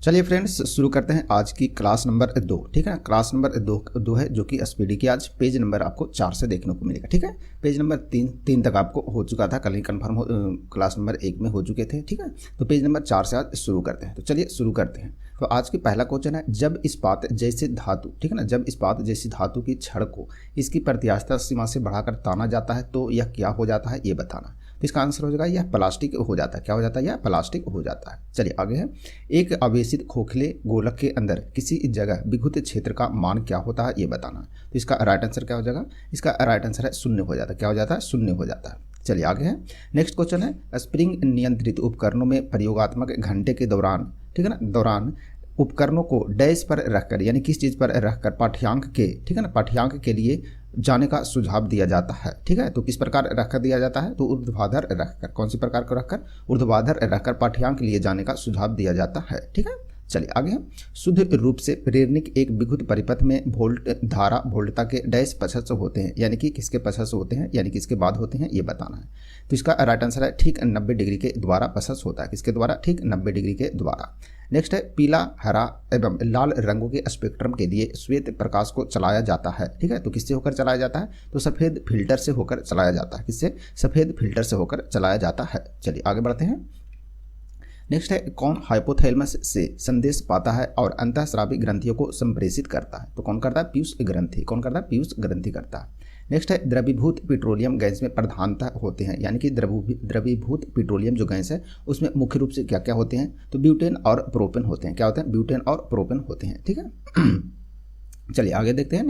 चलिए फ्रेंड्स, शुरू करते हैं आज की क्लास नंबर 2। ठीक है ना, क्लास नंबर दो है जो कि एसपीडी की। आज पेज नंबर आपको 4 से देखने को मिलेगा। ठीक है, पेज नंबर 3 तक आपको हो चुका था, कल ही कन्फर्म क्लास नंबर 1 में हो चुके थे। ठीक है, तो पेज नंबर 4 से आज शुरू करते हैं। तो चलिए शुरू करते हैं। तो आज की पहला क्वेश्चन है, जब इस्पात जैसे धातु, ठीक है ना, जब इस्पात जैसी धातु की छड़ को इसकी प्रत्यास्थता सीमा से बढ़ाकर ताना जाता है तो यह क्या हो जाता है, ये बताना। तो इसका आंसर हो जाएगा यह प्लास्टिक हो जाता है। क्या हो जाता है? यह प्लास्टिक हो जाता है। चलिए आगे है, एक आवेशित खोखले गोलक के अंदर किसी जगह विद्युत क्षेत्र का मान क्या होता है, ये बताना। तो इसका राइट आंसर क्या हो जाएगा? इसका राइट आंसर है शून्य हो जाता है। क्या हो जाता है? शून्य हो जाता है। चलिए आगे है, नेक्स्ट क्वेश्चन है, स्प्रिंग नियंत्रित उपकरणों में प्रयोगात्मक घंटे के दौरान, ठीक है ना, दौरान उपकरणों को डैश पर रखकर, यानी किस चीज़ पर रखकर पाठ्यांक के, ठीक है ना, पाठ्यांक के लिए जाने का सुझाव दिया जाता है। ठीक है, तो किस प्रकार रखकर दिया जाता है? तो ऊर्ध्वाधर रखकर। कौन सी प्रकार को रखकर? ऊर्ध्वाधर रखकर पाठ्यांक लिए जाने का सुझाव दिया जाता है। ठीक है, चलिए आगे हम, शुद्ध रूप से प्रेरणिक एक विद्युत परिपथ में वोल्ट धारा वोल्टता के डैश पक्षस्थ होते हैं, यानी कि किसके पक्षस्थ होते हैं, यानी किसके बाद होते हैं, ये बताना है। तो इसका राइट आंसर है ठीक 90 डिग्री के द्वारा पक्षस्थ होता है। किसके द्वारा? ठीक 90 डिग्री के द्वारा। नेक्स्ट है, पीला, हरा एवं लाल रंगों के स्पेक्ट्रम के लिए श्वेत प्रकाश को चलाया जाता है। ठीक है, तो किससे होकर चलाया जाता है? तो सफ़ेद फिल्टर से होकर चलाया जाता है। किससे? सफ़ेद फिल्टर से होकर चलाया जाता है। चलिए आगे बढ़ते हैं। नेक्स्ट है, कौन हाइपोथैलेमस से संदेश पाता है और अंतःस्रावी ग्रंथियों को संप्रेषित करता है? तो कौन करता है? पीयूष ग्रंथि। कौन करता है? पीयूष ग्रंथि करता है। नेक्स्ट है, द्रवीभूत पेट्रोलियम गैस में प्रधानतः होते हैं, यानी कि द्रवीभूत पेट्रोलियम जो गैस है उसमें मुख्य रूप से क्या क्या होते हैं? तो ब्यूटेन और प्रोपेन होते हैं। क्या होते हैं? ब्यूटेन और प्रोपेन होते हैं। ठीक है चलिए आगे देखते हैं।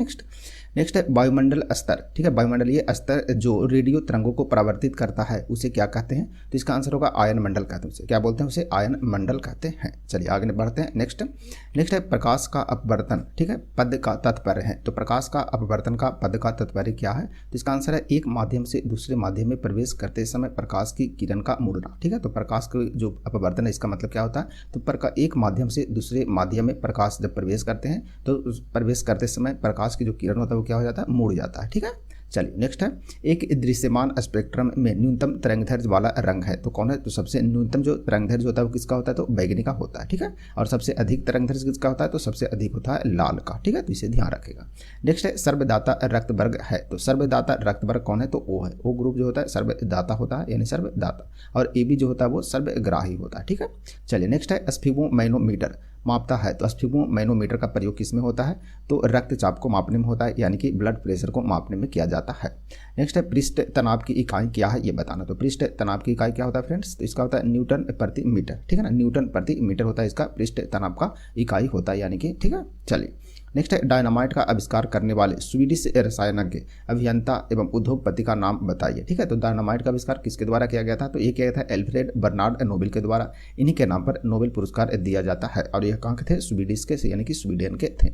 नेक्स्ट है, वायुमंडल स्तर। ठीक है, वायुमंडलीय स्तर जो रेडियो तरंगों को परावर्तित करता है उसे क्या कहते हैं? तो इसका आंसर होगा आयन मंडल कहते हैं। उसे क्या बोलते हैं? उसे आयन मंडल कहते हैं। चलिए आगे बढ़ते हैं। नेक्स्ट है, प्रकाश का अपवर्तन, ठीक है, पद का तात्पर्य है। तो प्रकाश का अपवर्तन का पद का तात्पर्य क्या है? तो इसका आंसर है एक माध्यम से दूसरे माध्यम में प्रवेश करते समय प्रकाश की किरण का मुड़ना। ठीक है, तो प्रकाश का जो अपवर्तन है इसका मतलब क्या होता है? तो एक माध्यम से दूसरे माध्यम में प्रकाश जब प्रवेश करते हैं तो प्रवेश करते समय प्रकाश की जो किरण होता है वो क्या हो जाता है? मुड़ जाता है। ठीक है, चलिए नेक्स्ट है, एक दृश्यमान स्पेक्ट्रम में न्यूनतम तरंगदैर्घ्य वाला रंग है तो कौन है? तो सबसे न्यूनतम जो तरंगदैर्घ्य होता है वो किसका होता है? तो बैगनी का होता है। ठीक है, और सबसे अधिक तरंगदैर्घ्य किसका होता है? तो सबसे अधिक होता है लाल का। ठीक है, तो इसे ध्यान रखेगा। नेक्स्ट है, सर्वदाता रक्त वर्ग है। तो सर्वदाता रक्त वर्ग कौन है? तो ओ है। ओ ग्रुप जो होता है सर्वदाता होता है, यानी सर्वदाता, और ए बी जो होता है वो सर्वग्राही होता है। ठीक है, चलिए नेक्स्ट है, स्फिगमोमैनोमीटर मापता है। तो स्फिगमोमैनोमीटर का प्रयोग किस में होता है? तो रक्तचाप को मापने में होता है, यानी कि ब्लड प्रेशर को मापने में किया जाता है। नेक्स्ट है, पृष्ठ तनाव की इकाई क्या है, ये बताना। तो पृष्ठ तनाव की इकाई क्या होता है फ्रेंड्स? तो इसका होता है न्यूटन प्रति मीटर। ठीक है ना, न्यूटन प्रति मीटर होता है इसका पृष्ठ तनाव का इकाई होता है, यानी कि। ठीक है, चलिए नेक्स्ट है, डायनामाइट का आविष्कार करने वाले स्वीडिश रसायनज्ञ, अभियंता एवं उद्योगपति का नाम बताइए। ठीक है, तो डायनामाइट का आविष्कार किसके द्वारा किया गया था? तो ये किया गया था एल्फ्रेड बर्नार्ड नोबेल के द्वारा। इन्हीं के नाम पर नोबेल पुरस्कार दिया जाता है और यह कहाँ के थे? स्वीडिश के, यानी कि स्वीडन के थे।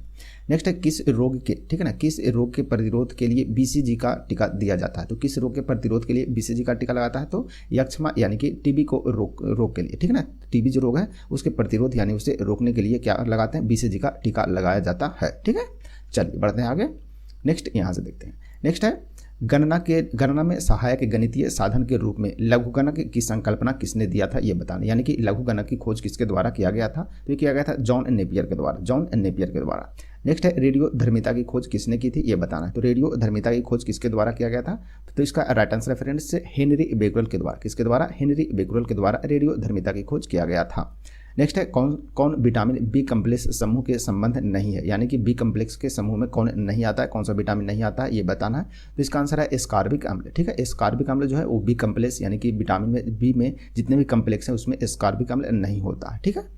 नेक्स्ट है, किस रोग के, ठीक है ना, किस रोग के प्रतिरोध के लिए बीसीजी का टीका दिया जाता है? तो किस रोग के प्रतिरोध के लिए बीसीजी का टीका लगाता है? तो यक्ष्मा, यानी कि टीबी को रोग के लिए। ठीक है ना, टीबी जो रोग है उसके प्रतिरोध यानी उसे रोकने के लिए क्या लगाते हैं? बीसीजी का टीका लगाया जाता है। ठीक है, चलिए बढ़ते हैं आगे। नेक्स्ट यहाँ से देखते हैं। नेक्स्ट है, गणना में सहायक गणितीय साधन के रूप में लघुगणक की संकल्पना किसने दिया था, ये बताना। यानी कि लघुगणक की खोज किसके द्वारा किया गया था? तो ये किया गया था जॉन नेपियर के द्वारा। जॉन नेपियर के द्वारा। नेक्स्ट है, रेडियो धर्मिता की खोज किसने की थी, ये बताना। तो रेडियो धर्मिता की खोज किसके द्वारा किया गया था? तो इसका राइट आंसर है फ्रेंड्स हेनरी बेकवेल के द्वारा। किसके द्वारा? हेनरी बेकवेल के द्वारा रेडियो धर्मिता की खोज किया गया था। नेक्स्ट है, कौन विटामिन बी कम्प्लेक्स समूह के संबंध नहीं है, यानी कि बी कम्प्लेक्स के समूह में कौन नहीं आता है, कौन सा विटामिन नहीं आता है, ये बताना है। तो इसका आंसर है एस्कॉर्बिक अम्ल। ठीक है, एस्कॉर्बिक अम्ल जो है वो बी कम्प्लेक्स, यानी कि विटामिन में बी में जितने भी कम्प्लेक्स हैं उसमें एस्कॉर्बिक अम्ल नहीं होता है। ठीक है,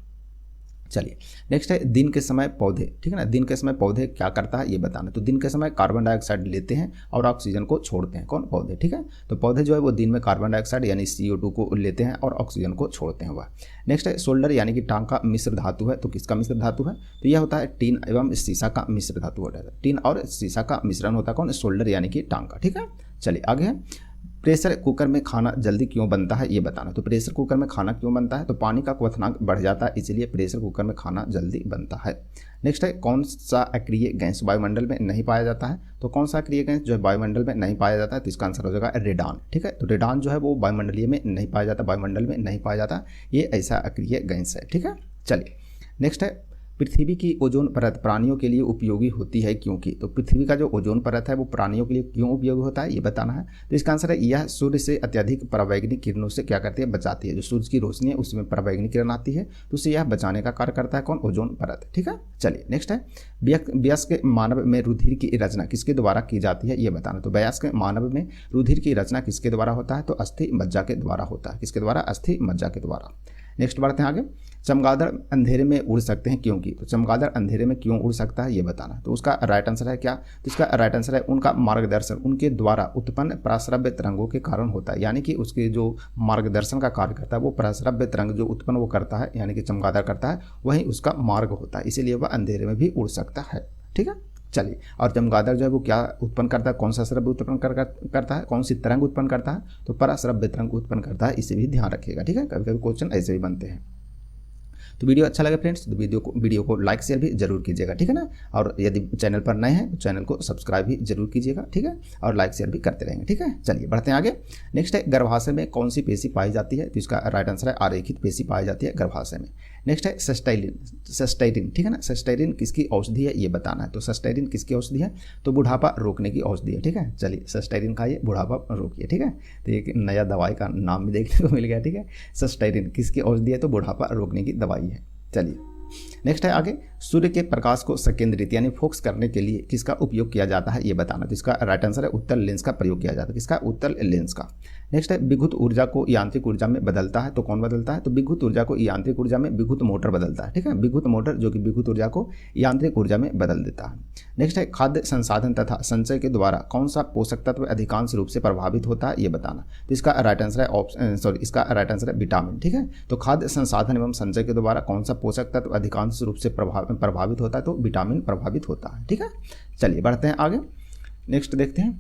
चलिए नेक्स्ट है, दिन के समय पौधे, ठीक है ना, दिन के समय पौधे क्या करता है, ये बताना। तो दिन के समय कार्बन डाइऑक्साइड लेते हैं और ऑक्सीजन को छोड़ते हैं। कौन? पौधे। ठीक है, तो पौधे जो है वो दिन में कार्बन डाइऑक्साइड यानी CO2 को लेते हैं और ऑक्सीजन को छोड़ते हैं वह। नेक्स्ट है, सोल्डर यानी कि टांग का मिश्र धातु है। तो किसका मिश्र धातु है? तो यह होता है टीन एवं सीसा का मिश्र धातु होता है। टीन और सीसा का मिश्रण होता है कौन? सोल्डर यानी कि टांग का। ठीक है, चलिए आगे है, प्रेशर कुकर में खाना जल्दी क्यों बनता है, ये बताना। तो प्रेशर कुकर में खाना क्यों बनता है? तो पानी का क्वथनांक बढ़ जाता है, इसलिए प्रेशर कुकर में खाना जल्दी बनता है। नेक्स्ट है, कौन सा अक्रिय गैस वायुमंडल में नहीं पाया जाता है? तो कौन सा अक्रिय गैस जो है वायुमंडल में नहीं पाया जाता है? तो इसका आंसर हो जाएगा रेडान। ठीक है, तो रेडान जो है वो वायुमंडलीय में नहीं पाया जाता, वायुमंडल में नहीं पाया जाता, ये ऐसा अक्रिय गैस है। ठीक है, चलिए नेक्स्ट है पृथ्वी की ओजोन परत प्राणियों के लिए उपयोगी होती है क्योंकि, तो पृथ्वी का जो ओजोन परत है वो प्राणियों के लिए क्यों उपयोगी होता है ये बताना है। तो इसका आंसर है यह सूर्य से अत्यधिक परावैंगनिक किरणों से क्या करती है, बचाती है। जो सूर्य की रोशनी है उसमें परावैंगनिक किरण आती है तो उसे यह बचाने का कार्य करता है कौन, ओजोन परत। ठीक है, चलिए नेक्स्ट है वयस्क मानव में रुधिर की रचना किसके द्वारा की जाती है ये बताना। तो वयस्क मानव में रुधिर की रचना किसके द्वारा होता है, तो अस्थि मज्जा के द्वारा होता है। किसके द्वारा, अस्थि मज्जा के द्वारा। नेक्स्ट बढ़ते हैं आगे, चमगादड़ अंधेरे में उड़ सकते हैं क्योंकि, तो चमगादड़ अंधेरे में क्यों उड़ सकता है ये बताना। तो उसका राइट आंसर है क्या, तो इसका राइट आंसर है उनका मार्गदर्शन उनके द्वारा उत्पन्न पराश्रव्य तरंगों के कारण होता है। यानी कि उसके जो मार्गदर्शन का कार्य करता है वो पराश्रव्य तरंग जो उत्पन्न वो करता है, यानी कि चमगादड़ करता है, वही उसका मार्ग होता है, इसीलिए वह अंधेरे में भी उड़ सकता है। ठीक है, चलिए, और चमगादड़ जो है वो क्या उत्पन्न करता है, कौन सा श्रव्य उत्पन्न करता है, कौन सी तरंग उत्पन्न करता है, तो पराश्रव्य तरंग उत्पन्न करता है, इसे भी ध्यान रखिएगा। ठीक है, कभी कभी क्वेश्चन ऐसे भी बनते हैं। तो वीडियो अच्छा लगे फ्रेंड्स तो वीडियो को लाइक शेयर भी जरूर कीजिएगा। ठीक है ना, और यदि चैनल पर नए हैं तो चैनल को सब्सक्राइब भी जरूर कीजिएगा। ठीक है, और लाइक शेयर भी करते रहेंगे। ठीक है, चलिए बढ़ते हैं आगे। नेक्स्ट है गर्भाशय में कौन सी पेशी पाई जाती है, तो इसका राइट आंसर है आरेखित पेशी पाई जाती है गर्भाशय में। नेक्स्ट है सस्टैटिन। ठीक है ना, सस्टैटिन किसकी औषधि है ये बताना है। तो सस्टैटिन किसकी औषधि है, तो बुढ़ापा रोकने की औषधि है। ठीक है, चलिए सस्टैटिन खाइए, बुढ़ापा रोकिए। ठीक है, तो एक नया दवाई का नाम भी देखने को मिल गया। ठीक है, सस्टैटिन किसकी औषधि है, तो बुढ़ापा रोकने की दवाई है। चलिए नेक्स्ट है आगे, सूर्य के प्रकाश को संकेंद्रित यानी फोकस करने के लिए किसका उपयोग किया जाता है ये बताना। तो इसका राइट आंसर है उत्तल लेंस का प्रयोग किया जाता है। किसका, उत्तल लेंस का। नेक्स्ट है विद्युत ऊर्जा को यांत्रिक ऊर्जा में बदलता है, तो कौन बदलता है, तो विद्युत ऊर्जा को यांत्रिक ऊर्जा में विद्युत मोटर बदलता है। ठीक है, विद्युत मोटर जो कि विद्युत ऊर्जा को यांत्रिक ऊर्जा में बदल देता है। नेक्स्ट है खाद्य संसाधन तथा संचय के द्वारा कौन सा पोषक तत्व अधिकांश रूप से प्रभावित होता है ये बताना। तो इसका राइट आंसर है इसका राइट आंसर है विटामिन। ठीक है, तो खाद्य संसाधन एवं संचय के द्वारा कौन सा पोषक तत्व अधिकांश रूप से प्रभावित होता है, तो विटामिन प्रभावित होता है। ठीक है, चलिए बढ़ते हैं आगे। नेक्स्ट देखते हैं,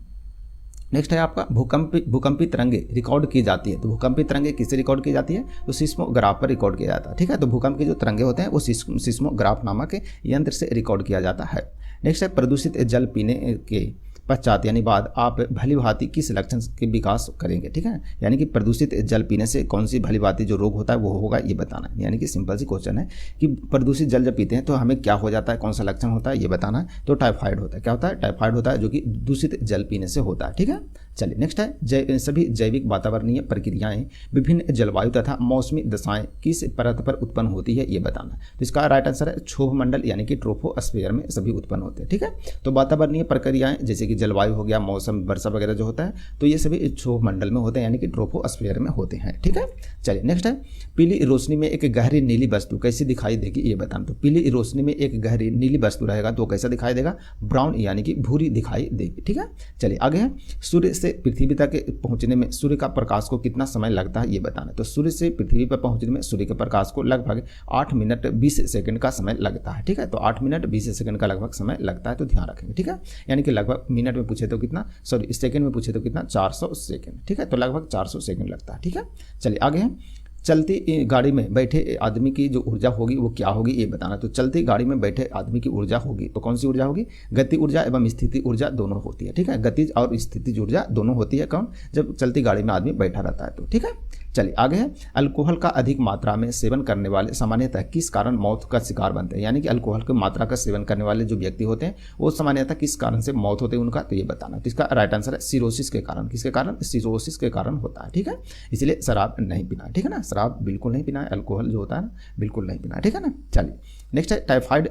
नेक्स्ट है आपका भूकंपी तरंगे रिकॉर्ड की जाती है। तो भूकंपी तरंगे किससे रिकॉर्ड की जाती है, तो सिस्मोग्राफ पर रिकॉर्ड किया जाता है। ठीक है, तो भूकंप के जो तरंगे होते हैं वो सिस्मोग्राफ नामक यंत्र से रिकॉर्ड किया जाता है। नेक्स्ट है प्रदूषित जल पीने के पश्चात यानी बाद आप भली भांति किस लक्षण के विकास करेंगे। ठीक है, यानी कि प्रदूषित जल पीने से कौन सी भली भांति जो रोग होता है वो होगा ये बताना है। यानी कि सिंपल सी क्वेश्चन है कि प्रदूषित जल जब पीते हैं तो हमें क्या हो जाता है, कौन सा लक्षण होता है ये बताना है। तो टाइफाइड होता है। क्या होता है, टाइफाइड होता है जो कि दूषित जल पीने से होता है। ठीक है, चलिए नेक्स्ट है सभी जैविक वातावरणीय प्रक्रियाएं विभिन्न जलवायु तथा मौसमी दशाएं किस परत पर उत्पन्न होती है ये बताना। तो इसका राइट आंसर है क्षोभ मंडल यानी कि ट्रोपोस्फीयर में सभी उत्पन्न होते हैं। ठीक है, तो वातावरणीय प्रक्रियाएं जैसे कि जलवायु हो गया, मौसम, वर्षा वगैरह जो होता है तो ये सभी क्षोभ मंडल में होते हैं यानी कि ट्रोपोस्फीयर में होते हैं। ठीक है, चलिए नेक्स्ट है पीली रोशनी में एक गहरी नीली वस्तु कैसी दिखाई देगी ये बताना। तो पीली रोशनी में एक गहरी नीली वस्तु रहेगा तो कैसा दिखाई देगा, ब्राउन यानी कि भूरी दिखाई देगी। ठीक है, चलिए आगे है सूर्य से पृथ्वी तक पहुंचने में सूर्य का प्रकाश को कितना समय लगता है ये बताना। तो सूर्य से पृथ्वी पर पहुंचने में सूर्य के प्रकाश को लगभग 8 मिनट 20 सेकंड का समय लगता है। ठीक है, तो 8 मिनट 20 सेकंड का लगभग समय लगता है, तो ध्यान रखेंगे। ठीक है, यानी कि लगभग मिनट में पूछे तो कितना, सॉरी सेकंड में पूछे तो कितना, 400 सेकंड। ठीक है, तो लगभग 400 सेकंड लगता है। ठीक है, चलिए आगे है चलती गाड़ी में बैठे आदमी की जो ऊर्जा होगी वो क्या होगी ये बताना। तो चलती गाड़ी में बैठे आदमी की ऊर्जा होगी तो कौन सी ऊर्जा होगी, गति ऊर्जा एवं स्थिति ऊर्जा दोनों होती है। ठीक है, गतिज और स्थितिज ऊर्जा दोनों होती है कौन, जब चलती गाड़ी में आदमी बैठा रहता है तो। ठीक है, चलिए आगे है अल्कोहल का अधिक मात्रा में सेवन करने वाले सामान्यतः किस कारण मौत का शिकार बनते हैं। यानी कि अल्कोहल की मात्रा का सेवन करने वाले जो व्यक्ति होते हैं वो सामान्यतः किस कारण से मौत होते हैं उनका, तो ये बताना। तो इसका राइट आंसर है सिरोसिस के कारण। किसके कारण, सिरोसिस के कारण होता है। ठीक है, इसलिए शराब नहीं पीना है। ठीक है ना, शराब बिल्कुल नहीं पीना है, अल्कोहल जो होता है ना बिल्कुल नहीं पीना है। ठीक है ना, चलिए नेक्स्ट है टाइफाइड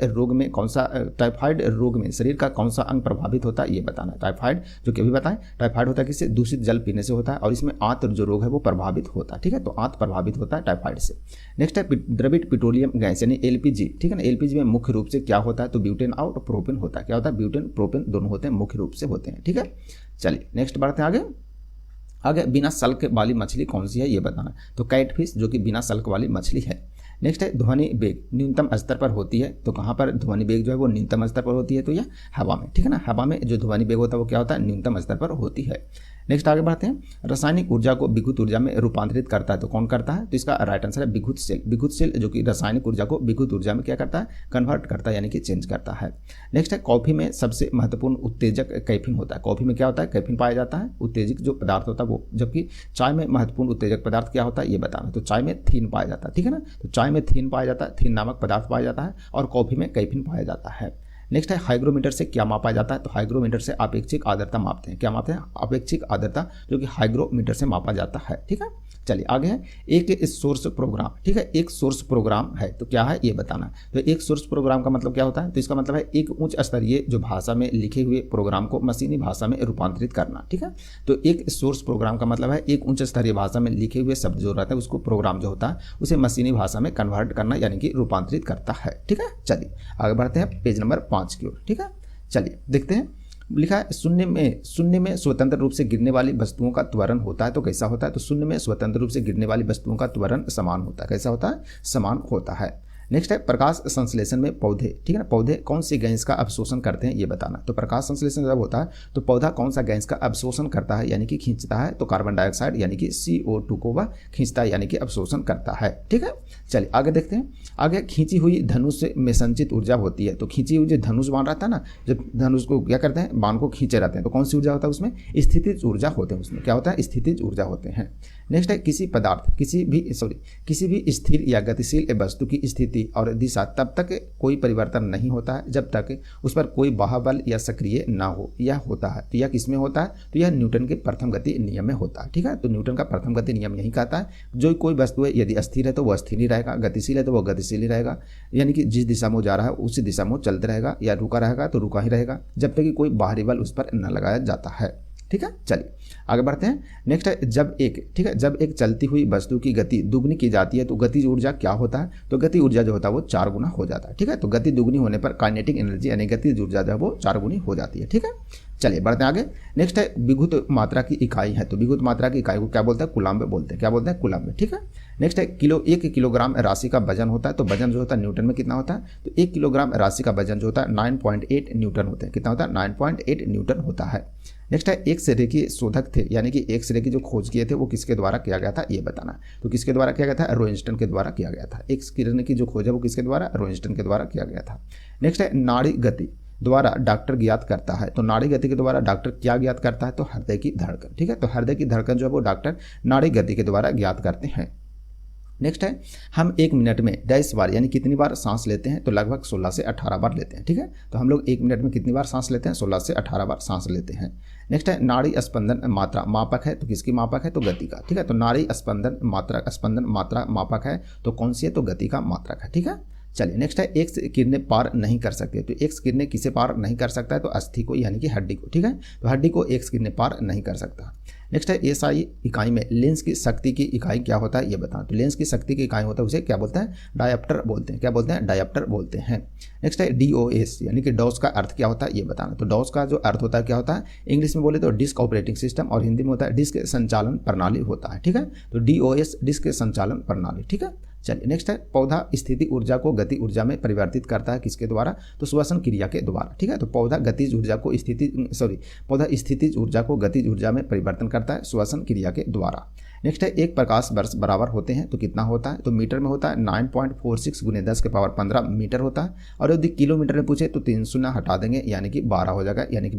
रोग में शरीर का कौन सा अंग प्रभावित होता है ये बताना है। टाइफाइड जो कि अभी बताएं, टाइफाइड होता है किससे, दूषित जल पीने से होता है और इसमें आंत जो रोग है वो प्रभावित होता है। ठीक है, तो आंत प्रभावित होता है टाइफाइड से। नेक्स्ट है द्रवित पेट्रोलियम गैस यानी एलपीजी। ठीक है ना, एलपीजी में मुख्य रूप से क्या होता है, तो ब्यूटेन और प्रोपेन होता है। क्या होता है, ब्यूटेन प्रोपेन दोनों होते हैं, मुख्य रूप से होते हैं। ठीक है, चलिए नेक्स्ट बढ़ते हैं आगे बिना सल्क वाली मछली कौन सी है ये बताना। तो कैटफिश जो कि बिना सल्क वाली मछली है। नेक्स्ट है ध्वनि वेग न्यूनतम स्तर पर होती है। तो कहाँ पर ध्वनि वेग जो है वो न्यूनतम स्तर पर होती है, तो यह हवा में। ठीक है ना, हवा में जो ध्वनि वेग होता है वो क्या होता है, न्यूनतम स्तर पर होती है। नेक्स्ट आगे बढ़ते हैं रासायनिक ऊर्जा को विद्युत ऊर्जा में रूपांतरित करता है तो कौन करता है, तो इसका राइट आंसर है विद्युत सेल। विद्युत सेल जो कि रासायनिक ऊर्जा को विद्युत ऊर्जा में क्या करता है, कन्वर्ट करता है यानी कि चेंज करता है। नेक्स्ट है कॉफी में सबसे महत्वपूर्ण उत्तेजक कैफीन होता है। कॉफी में क्या होता है, कैफीन पाया जाता है, उत्तेजक जो पदार्थ होता है वो। जबकि चाय में महत्वपूर्ण उत्तेजक पदार्थ क्या होता है ये बताना। तो चाय में थीन पाया जाता है। ठीक है ना, तो चाय चाय में थीन पाया जाता है, थीन नामक पदार्थ पाया जाता है, और कॉफ़ी में कैफीन पाया जाता है। नेक्स्ट है हाइग्रोमीटर से क्या मापा जाता है, तो हाइग्रोमीटर से अपेक्षिक आर्द्रता मापते हैं। क्या मापते हैं? अपेक्षिक आर्द्रता, जो कि हाइग्रोमीटर से मापा जाता है। ठीक है, चलिए आगे है एक सोर्स प्रोग्राम। ठीक है, एक सोर्स प्रोग्राम है तो क्या है ये बताना। तो एक सोर्स प्रोग्राम का मतलब क्या होता है? तो इसका मतलब है एक उच्च स्तरीय जो भाषा में लिखे हुए प्रोग्राम को मशीनी भाषा में रूपांतरित करना। ठीक है, तो एक सोर्स प्रोग्राम का मतलब है एक उच्च स्तरीय भाषा में लिखे हुए शब्द जो रहता है उसको प्रोग्राम जो होता है उसे मशीनी भाषा में कन्वर्ट करना यानी कि रूपांतरित करता है। ठीक है, चलिए आगे बढ़ते हैं पेज नंबर 5 की ओर। ठीक है, चलिए देखते हैं। लिखा है शून्य में स्वतंत्र रूप से गिरने वाली वस्तुओं का त्वरण होता है तो कैसा होता है? तो शून्य में स्वतंत्र रूप से गिरने वाली वस्तुओं का त्वरण समान होता है। कैसा होता है? समान होता है। नेक्स्ट है प्रकाश संश्लेषण में पौधे, ठीक है ना, पौधे कौन सी गैस का अवशोषण करते हैं ये बताना। तो प्रकाश संश्लेषण जब होता है तो पौधा कौन सा गैस का अवशोषण करता है यानी कि खींचता है? तो कार्बन डाइऑक्साइड यानी कि CO2 को वह खींचता है यानी कि अवशोषण करता है। ठीक है, चलिए आगे देखते हैं। आगे खींची हुई धनुष में संचित ऊर्जा होती है। तो खींची हुई जो धनुष बाण रहता है ना, जब धनुष को क्या करते हैं, बाण को खींचे रहते हैं, तो कौन सी ऊर्जा होता है उसमें? स्थितिज ऊर्जा होते हैं। उसमें क्या होता है? स्थितिज ऊर्जा होते हैं। नेक्स्ट है किसी पदार्थ किसी भी स्थिर या गतिशील वस्तु की स्थिति और दिशा तब तक कोई परिवर्तन नहीं होता है जब तक उस पर कोई बाह्य या सक्रिय ना हो। यह होता है तो यह किस में होता है? तो यह न्यूटन के प्रथम गति नियम में होता है। ठीक है, तो न्यूटन का प्रथम गति नियम यही कहता है जो कोई वस्तु है यदि अस्थिर है तो वह स्थिर ही रहेगा, गतिशील है तो वह गतिशील ही रहेगा, यानी कि जिस दिशा में जा रहा है उसी दिशा में चलते रहेगा, या रुका रहेगा तो रुका ही रहेगा जब तक कि कोई बाहरी बल उस पर न लगाया जाता है। ठीक है, चलिए आगे बढ़ते हैं। नेक्स्ट है जब एक चलती हुई वस्तु की गति दुगनी की जाती है तो गतिज ऊर्जा क्या होता है? तो गति ऊर्जा जो होता है वो 4 गुना हो जाता है। ठीक है, तो गति दुगनी होने पर काइनेटिक एनर्जी यानी गतिज ऊर्जा जो है वो 4 गुनी हो जाती है। ठीक है, चलिए बढ़ते हैं आगे। नेक्स्ट है विद्युत मात्रा की इकाई है। तो विद्युत मात्रा की इकाई को क्या बोलते हैं? कूलम्ब बोलते हैं। क्या बोलते हैं? कूलम्ब। ठीक है, नेक्स्ट है 1 किलोग्राम राशि का वजन होता है। तो वजन जो होता है न्यूटन में कितना होता है? तो 1 किलोग्राम राशि का वजन जो होता है 9.8 न्यूटन होते हैं। कितना होता है? 9.8 न्यूटन होता है। नेक्स्ट है एक्स रे के शोधक थे, यानी कि एक्स रे की जो खोज किए थे वो किसके द्वारा किया गया था ये बताना। तो किसके द्वारा किया गया था? रोइंस्टन के द्वारा किया गया था। एक्स किरण की जो खोज है वो किसके द्वारा? रोइंस्टन के द्वारा किया गया था। नेक्स्ट है नाड़ी गति द्वारा डॉक्टर ज्ञात करता है। तो नाड़ी गति के द्वारा डॉक्टर क्या ज्ञात करता है? तो हृदय की धड़कन। ठीक है, तो हृदय की धड़कन जो है वो डॉक्टर नाड़ी गति के द्वारा ज्ञात करते हैं। नेक्स्ट है हम 1 मिनट में डैश बार यानी कितनी बार सांस लेते हैं? तो लगभग 16 से 18 बार लेते हैं। ठीक है, तो हम लोग 1 मिनट में कितनी बार सांस लेते हैं? 16 से 18 बार सांस लेते हैं। नेक्स्ट है नाड़ी स्पंदन मात्रा मापक है। तो किसकी मापक है? तो गति का। ठीक है, तो नाड़ी स्पंदन मात्रा मापक है तो कौन सी है? तो गति का मात्रक है। ठीक है, चलिए नेक्स्ट है एक्स किरणें पार नहीं कर सकते। तो एक्स किरणें किसे पार नहीं कर सकता है? तो अस्थि को यानी कि हड्डी को। ठीक है, तो हड्डी को एक्स किरणें पार नहीं कर सकता। नेक्स्ट है एसआई इकाई में लेंस की शक्ति की इकाई क्या होता है ये बताएं। तो लेंस की शक्ति की इकाई होता है उसे क्या बोलते हैं? डायप्टर बोलते हैं। क्या बोलते हैं? डायप्टर बोलते हैं। नेक्स्ट है डीओएस यानी कि डॉस का अर्थ क्या होता है ये बताना। तो डॉस का जो अर्थ होता है क्या होता है? इंग्लिश में बोले तो डिस्क ऑपरेटिंग सिस्टम, और हिंदी में होता है डिस्क संचालन प्रणाली होता है। ठीक है, तो डीओएस डिस्क संचालन प्रणाली। ठीक है, चलिए नेक्स्ट है पौधा स्थिति ऊर्जा को गति ऊर्जा में परिवर्तित करता है किसके द्वारा? तो श्वसन क्रिया के द्वारा। ठीक है, तो पौधा गतिज ऊर्जा को पौधा स्थितिज ऊर्जा को गतिज ऊर्जा में परिवर्तन करता है श्वसन क्रिया के द्वारा। नेक्स्ट है एक प्रकाश वर्ष बराबर होते हैं तो कितना होता है? तो मीटर में होता है 9.46 × 10⁻15 मीटर होता है, और यदि किलोमीटर में पूछे तो 3 शून्य हटा देंगे यानी कि 12 हो जाएगा, यानी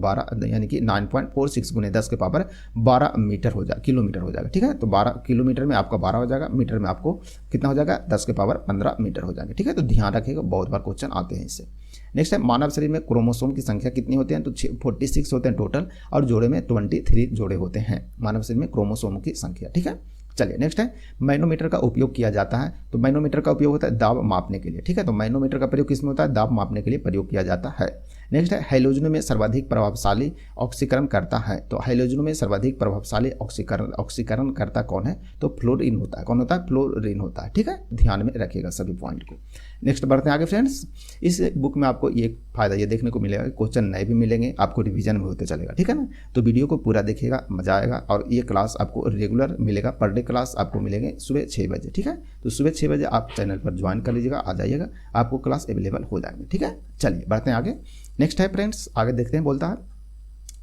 कि 9.46 × 10⁻12 मीटर हो जाएगा, किलोमीटर हो जाएगा। ठीक है, तो 12 किलोमीटर में आपका 12 हो जाएगा, मीटर में आपको कितना हो जाएगा? 10⁻15 मीटर हो जाएगा। ठीक है, तो ध्यान रखिएगा, बहुत बार क्वेश्चन आते हैं इससे। नेक्स्ट है मानव शरीर में क्रोमोसोम की संख्या कितनी होती है? तो 46 होते हैं टोटल, और जोड़े में 23 जोड़े होते हैं मानव शरीर में क्रोमोसोम की संख्या। ठीक है, चलिए नेक्स्ट है मैनोमीटर का उपयोग किया जाता है। तो मैनोमीटर का उपयोग होता है दाब मापने के लिए। ठीक है, तो मैनोमीटर का प्रयोग किसमें होता है? दाब मापने के लिए प्रयोग किया जाता है। नेक्स्ट है हैलोजनों में सर्वाधिक प्रभावशाली ऑक्सीकरण करता है। तो हैलोजनों में सर्वाधिक प्रभावशाली ऑक्सीकरण करता कौन है? तो फ्लोरीन होता है। कौन होता है? फ्लोरीन होता है। ठीक है, ध्यान में रखिएगा सभी पॉइंट को। नेक्स्ट बढ़ते हैं आगे फ्रेंड्स। इस बुक में आपको ये फायदा ये देखने को मिलेगा, क्वेश्चन नए भी मिलेंगे, आपको रिवीजन में होते चलेगा। ठीक है ना, तो वीडियो को पूरा देखिएगा, मजा आएगा। और ये क्लास आपको रेगुलर मिलेगा, पर डे क्लास आपको मिलेंगे सुबह 6 बजे। ठीक है, तो सुबह 6 बजे आप चैनल पर ज्वाइन कर लीजिएगा, आ जाइएगा, आपको क्लास अवेलेबल हो जाएंगे। ठीक है, चलिए बढ़ते हैं आगे। नेक्स्ट है फ्रेंड्स, आगे देखते हैं, बोलता है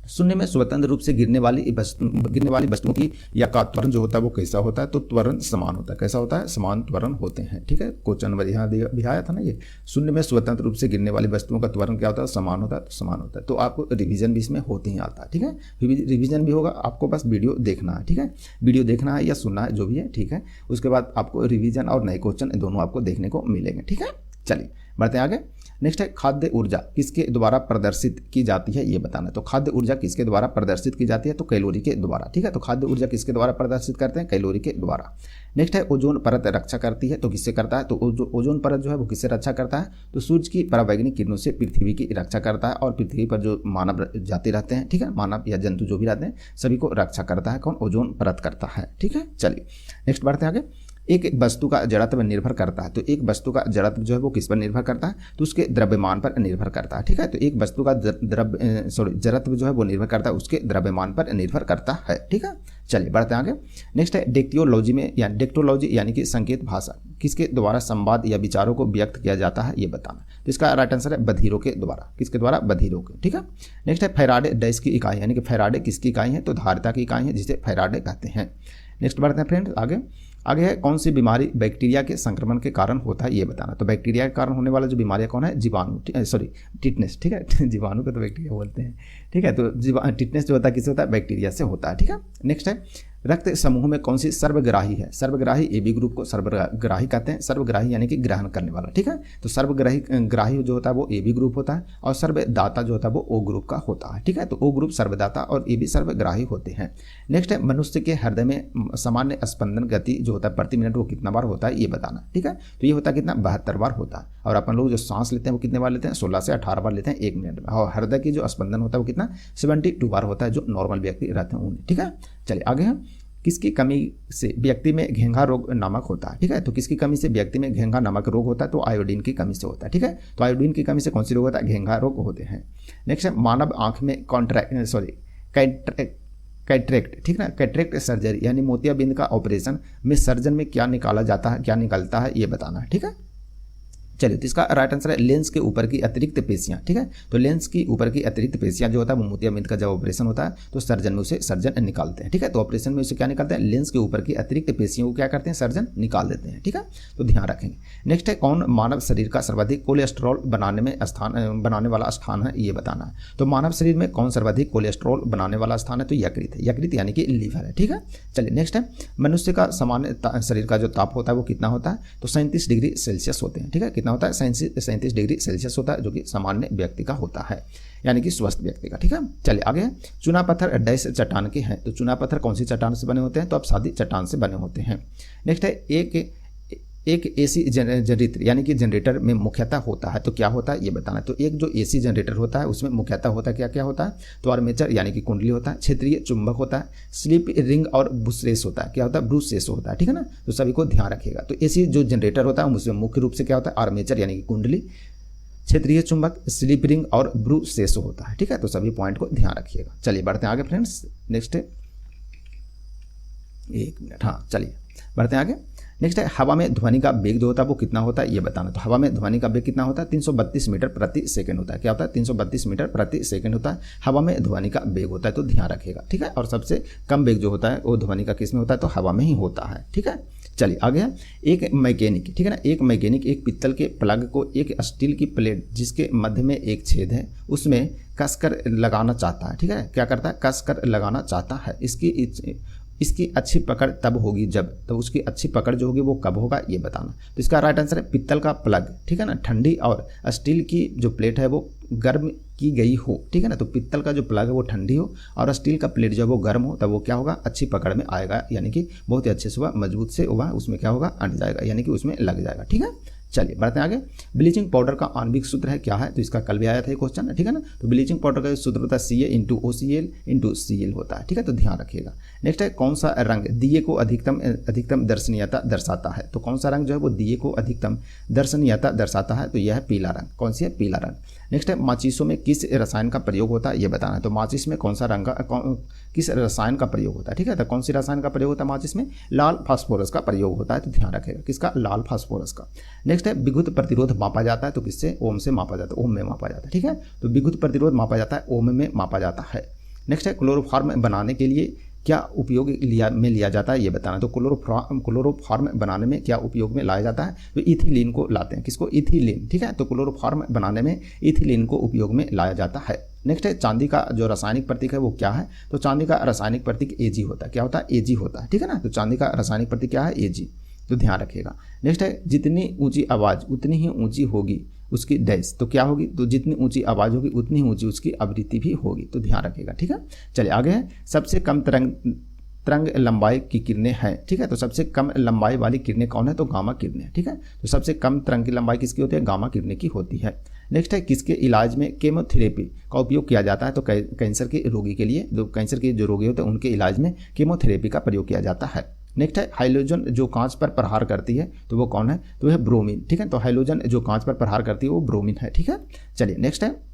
शून्य में स्वतंत्र रूप से गिरने वाली वस्तुओं की या का त्वरण जो होता है वो कैसा होता है, तो त्वरण समान होता है। कैसा होता है, समान त्वरण होते हैं। ठीक है, क्वेश्चन नंबर यहाँ दिखाया था ना, ये शून्य में स्वतंत्र रूप से गिरने वाली वस्तुओं का त्वरण क्या होता है, समान होता है, तो समान होता है। तो आपको रिवीजन भी इसमें होते ही आता है। ठीक है, रिवीजन भी होगा, आपको बस वीडियो देखना है। ठीक है, वीडियो देखना है या सुनना है, जो भी है। ठीक है, उसके बाद आपको रिवीजन और नए क्वेश्चन दोनों आपको देखने को मिलेंगे। ठीक है, चलिए बढ़ते हैं आगे। नेक्स्ट है खाद्य ऊर्जा किसके द्वारा प्रदर्शित की जाती है, ये बताना है। तो खाद्य ऊर्जा किसके द्वारा प्रदर्शित की जाती है, तो कैलोरी के द्वारा। ठीक है, तो खाद्य ऊर्जा किसके द्वारा प्रदर्शित करते हैं, कैलोरी के द्वारा। नेक्स्ट है ओजोन परत रक्षा करती है, तो किससे करता है, तो ओजोन परत जो है वो किससे रक्षा करता है, तो सूर्य की परावैंगनिक किरणों से पृथ्वी की रक्षा करता है। और पृथ्वी पर जो मानव जाति रहते हैं, ठीक है, मानव या जंतु जो भी रहते हैं, सभी को रक्षा करता है कौन, ओजोन परत करता है। ठीक है, चलिए नेक्स्ट बढ़ते हैं आगे। एक वस्तु का जड़त्व निर्भर करता है, तो एक वस्तु का जड़त्व जो है वो किस पर निर्भर करता है, तो उसके द्रव्यमान पर निर्भर करता है। ठीक है, तो एक वस्तु का जड़त्व जो है वो निर्भर करता है उसके द्रव्यमान पर निर्भर करता है। ठीक है, चलिए बढ़ते हैं आगे। नेक्स्ट है डेक्टियोलॉजी में या डेक्टोलॉजी यानी कि संकेत भाषा किसके द्वारा संवाद या विचारों को व्यक्त किया जाता है, ये बताना। तो इसका राइट आंसर है बधिरों के द्वारा। किसके द्वारा, बधिरों के। ठीक है, नेक्स्ट है फैराडे डैश की इकाई, यानी कि फैराडे किसकी इकाई है, तो धारिता की इकाई है, जिसे फैराडे कहते हैं। नेक्स्ट बढ़ते हैं फ्रेंड आगे है कौन सी बीमारी बैक्टीरिया के संक्रमण के कारण होता है, ये बताना। तो बैक्टीरिया के कारण होने वाला जो बीमारियाँ कौन है, जीवाणु, टिटनेस। ठीक है, जीवाणु को तो बैक्टीरिया बोलते हैं। ठीक है, तो टिटनेस जो होता है किससे होता है, बैक्टीरिया से होता है। ठीक है, नेक्स्ट है रक्त समूह में कौन सी सर्वग्राही है, सर्वग्राही AB ग्रुप को सर्वग्राही कहते हैं। सर्वग्राही यानी कि ग्रहण करने वाला। ठीक है, तो सर्वग्राही जो होता है वो AB ग्रुप होता है, और सर्वदाता जो होता है वो O ग्रुप का होता है। ठीक है, तो O ग्रुप सर्वदाता और AB सर्वग्राही होते हैं। नेक्स्ट है मनुष्य के हृदय में सामान्य स्पंदन गति जो होता है प्रति मिनट वो कितना बार होता है, ये बताना। ठीक है, तो ये होता है कितना, 72 बार होता है। और अपन लोग जो सांस लेते हैं वो कितने बार लेते हैं, 16 से 18 बार लेते हैं 1 मिनट में। और हृदय की जो स्पंदन होता है वो कितना, 72 बार होता है, जो नॉर्मल व्यक्ति रहते हैं उन्हें। ठीक है, चलिए आगे हैं। किसकी कमी से व्यक्ति में घेंघा रोग नामक होता है। ठीक है, तो किसकी कमी से व्यक्ति में घेंघा नामक रोग होता है, तो आयोडीन की कमी से होता है। ठीक है, तो आयोडीन की कमी से कौन सी रोग होता है, घेंघा रोग होते हैं। नेक्स्ट है मानव आंख में कैटरेक्ट। ठीक है ना, कैटरेक्ट सर्जरी यानी मोतियाबिंद का ऑपरेशन में सर्जन में क्या निकाला जाता है, क्या निकलता है, ये बताना है। ठीक है, चलिए तो इसका राइट आंसर है लेंस के ऊपर की अतिरिक्त पेशियां। ठीक है, तो लेंस की ऊपर की अतिरिक्त पेशियां जो होता है वो मोतियाबिंद का जब ऑपरेशन होता है तो सर्जन में उसे सर्जन निकालते हैं। ठीक है, तो ऑपरेशन में उसे क्या निकालते हैं, लेंस के ऊपर की अतिरिक्त पेशियों को क्या करते हैं, सर्जन निकाल देते हैं। ठीक है, तो ध्यान रखेंगे। नेक्स्ट है कौन मानव शरीर का सर्वाधिक कोलेस्ट्रॉल बनाने वाला स्थान है, ये बताना है। तो मानव शरीर में कौन सर्वाधिक कोलेस्ट्रॉल बनाने वाला स्थान है, तो यकृत है। यकृत यानी कि लीवर है। ठीक है, चलिए नेक्स्ट है मनुष्य का सामान्य शरीर का जो ताप होता है वो कितना होता है, तो 37 डिग्री सेल्सियस होते हैं। ठीक है, कितना होता है, 37 डिग्री सेल्सियस होता है, जो कि सामान्य व्यक्ति का होता है, यानी कि स्वस्थ व्यक्ति का। ठीक है, चलिए आगे। चुना पत्थर डैश चट्टान के हैं, तो चुना पत्थर कौन सी चट्टान से बने होते हैं, तो अब सादी चट्टान से बने होते हैं। नेक्स्ट है एक AC जनरेटर यानी कि जनरेटर में मुख्यतः होता है, तो क्या होता है, ये बताना है। तो एक जो AC जनरेटर होता है उसमें मुख्यतः होता है क्या क्या होता है, तो आर्मेचर यानी कि कुंडली होता है, क्षेत्रीय चुंबक होता है, स्लिप रिंग और ब्रूस होता है। क्या होता है, ब्रूस होता है। ठीक है ना, तो सभी को ध्यान रखिएगा। तो AC जो जनरेटर होता है उसमें मुख्य रूप से क्या होता है, आर्मेचर यानी कि कुंडली, क्षेत्रीय चुंबक, स्लिप रिंग और ब्रूस होता है। ठीक है, तो सभी पॉइंट को ध्यान रखिएगा। चलिए बढ़ते हैं आगे फ्रेंड्स। नेक्स्ट 1 मिनट, हाँ चलिए बढ़ते हैं आगे। नेक्स्ट है हवा में ध्वनि का वेग जो होता है वो कितना होता है, ये बताना। तो हवा में ध्वनि का वेग कितना होता है, 332 मीटर प्रति सेकंड होता है। क्या होता है, 332 मीटर प्रति सेकंड होता है, हवा में ध्वनि का वेग होता है, तो ध्यान रखिएगा। ठीक है, और सबसे कम वेग जो होता है वो ध्वनि का किस में होता है, तो हवा में ही होता है। ठीक है, चलिए आगे है एक मैकेनिक। ठीक है ना, एक मैकेनिक एक पित्तल के प्लग को एक स्टील की प्लेट जिसके मध्य में एक छेद है उसमें कसकर लगाना चाहता है। ठीक है, क्या करता है, कसकर लगाना चाहता है। इसकी अच्छी पकड़ तब होगी जब, तो उसकी अच्छी पकड़ जो होगी वो कब होगा, ये बताना। तो इसका राइट आंसर है पित्तल का प्लग। ठीक है ना, ठंडी और स्टील की जो प्लेट है वो गर्म की गई हो। ठीक है ना, तो पित्तल का जो प्लग है वो ठंडी हो और स्टील का प्लेट जो है वो गर्म हो, तब वो क्या होगा, अच्छी पकड़ में आएगा, यानी कि बहुत ही अच्छे से वह मजबूत से वह उसमें क्या होगा, अट जाएगा, यानी कि उसमें लग जाएगा। ठीक है, चलिए बढ़ते हैं आगे। ब्लीचिंग पाउडर का आणविक सूत्र है क्या है, तो इसका कल भी आया था ये क्वेश्चन। ठीक है ना, तो ब्लीचिंग पाउडर का सूत्र होता है CA/OCl/Cl होता है। ठीक है, तो ध्यान रखिएगा। नेक्स्ट है कौन सा रंग दिए को अधिकतम दर्शनीयता दर्शाता है, तो कौन सा रंग जो है वो दिए को अधिकतम दर्शनीयता दर्शाता है, तो यह है पीला रंग। कौन सी है, पीला रंग। नेक्स्ट है माचिसों में किस रसायन का प्रयोग होता है, ये बताना है। तो माचिस में कौन सा रंग किस रसायन का प्रयोग होता है। ठीक है, तो कौन सी रसायन का प्रयोग होता है माचिस में, लाल फास्फोरस का प्रयोग होता है, तो ध्यान रखेगा किसका, लाल फास्फोरस का। नेक्स्ट है विद्युत प्रतिरोध मापा जाता है, तो किससे, ओम से मापा जाता है, ओम में मापा जाता है। ठीक है, तो विद्युत प्रतिरोध मापा जाता है, ओम में मापा जाता है। नेक्स्ट है क्लोरोफॉर्म बनाने के लिए क्या उपयोग लिया जाता है ये बताना। तो क्लोरोफॉर्म बनाने में क्या उपयोग में लाया जाता है, तो इथिलीन को लाते हैं। किसको? इथिलीन। ठीक है, तो क्लोरोफॉर्म बनाने में इथिलीन को उपयोग में लाया जाता है। नेक्स्ट है चांदी का जो रासायनिक प्रतीक है वो क्या है, तो चांदी का रासायनिक प्रतीक Ag होता है। क्या होता है? Ag होता है। ठीक है ना, तो चांदी का रासायनिक प्रतीक क्या है? Ag, तो ध्यान रखिएगा। नेक्स्ट है जितनी ऊंची आवाज़ उतनी ही ऊंची होगी उसकी डैश, तो क्या होगी? तो जितनी ऊंची आवाज़ होगी उतनी ही ऊंची उसकी आवृत्ति भी होगी, तो ध्यान रखिएगा। ठीक है, चलिए आगे है सबसे कम तरंग लंबाई की किरणें हैं। ठीक है, तो सबसे कम लंबाई वाली किरणें कौन है, तो गामा किरणें। ठीक है, तो सबसे कम तरंग की लंबाई किसकी होती है? गामा किरणें की होती है। नेक्स्ट है किसके इलाज में केमोथेरेपी का उपयोग किया जाता है, तो कैंसर के रोगी के लिए, जो कैंसर के जो रोगी होते हैं उनके इलाज में केमोथेरेपी का प्रयोग किया जाता है। नेक्स्ट है हाइड्रोजन जो कांच पर प्रहार करती है, तो वो कौन है, तो है ब्रोमीन। ठीक है, तो हाइड्रोजन जो कांच पर प्रहार करती है वो ब्रोमीन है। ठीक है, चलिए नेक्स्ट है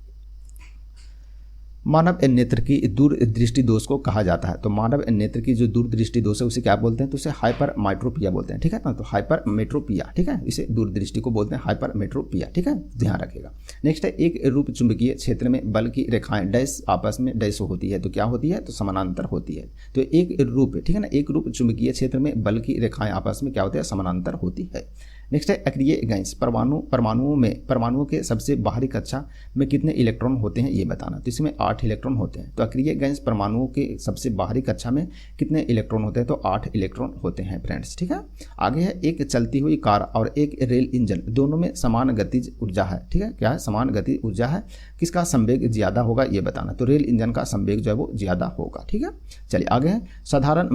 मानव नेत्र की दूरदृष्टि दोष को कहा जाता है। तो मानव नेत्र की जो दूरदृष्टि दोष है उसे क्या बोलते हैं, तो उसे हाइपरमेट्रोपिया बोलते हैं। ठीक है ना, तो हाइपरमेट्रोपिया। ठीक है, इसे दूरदृष्टि को बोलते हैं हाइपरमेट्रोपिया। ठीक है, ध्यान रखिएगा। नेक्स्ट है एक रूप चुंबकीय क्षेत्र में बल की रेखाएं डैश आपस में डैश होती है, तो क्या होती है, तो समानांतर होती है। तो एक रूप, ठीक है ना, एक रूप चुंबकीय क्षेत्र में बल की रेखाएं आपस में क्या होती है, समानांतर होती है। नेक्स्ट है अक्रिय गैस परमाणुओं के सबसे बाहरी कक्षा में कितने इलेक्ट्रॉन होते हैं ये बताना। तो इसमें 8 इलेक्ट्रॉन होते हैं। तो अक्रिय गैस परमाणुओं के सबसे बाहरी कक्षा में कितने इलेक्ट्रॉन होते हैं, तो 8 इलेक्ट्रॉन होते हैं फ्रेंड्स। ठीक है, आगे है एक चलती हुई कार और एक रेल इंजन दोनों में समान गतिज ऊर्जा है। ठीक है, क्या है, समान गति ऊर्जा है। किसका संवेग ज्यादा होगा ये बताना। तो रेल इंजन का संवेग जो है वो ज्यादा होगा। ठीक है, चलिए आगे है साधारण